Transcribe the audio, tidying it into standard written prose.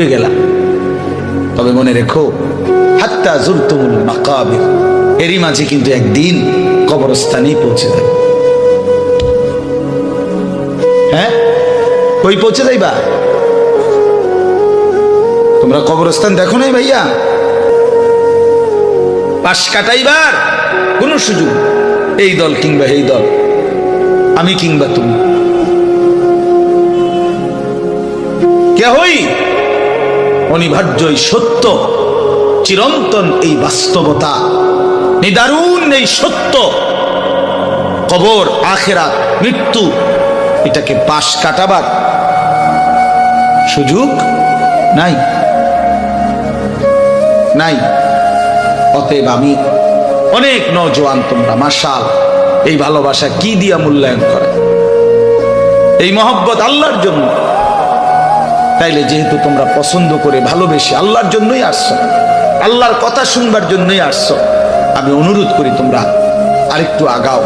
হয়ে গেলাম। তবে মনে রেখো, হাত্তা যুরতুমুল মাকাবির, এরই মাঝে কিন্তু একদিন কবরস্থানেই পৌঁছে যাবে। হ্যাঁ, কই পৌঁছে যাইবা? তোমরা কবরস্থান দেখো নাই ভাইয়া? পাশ কাটাইবার কোন সুযোগ, এই দল কিংবা এই দল, আমি কিংবা তুমি, কে হই অনিবার্য এই সত্য, চিরন্তন এই বাস্তবতা, নিদারুণ এই সত্য, কবর, আখিরাত, মৃত্যু, এটাকে পাশ কাটাবার সুযোগ নাই নাই। অতএব আমি অনেক নওজোয়ান, তোমরা মাশাআল্লাহ এই ভালোবাসা কি দিয়া মূল্যায়ন করে, এই মহব্বত আল্লাহর জন্য। তাইলে যেহেতু তোমরা পছন্দ করে ভালোবেসে আল্লাহর জন্যই আসছো, আল্লাহর কথা শুনবার জন্যই আসছো, আমি অনুরোধ করি তোমরা আরেকটু আগাও।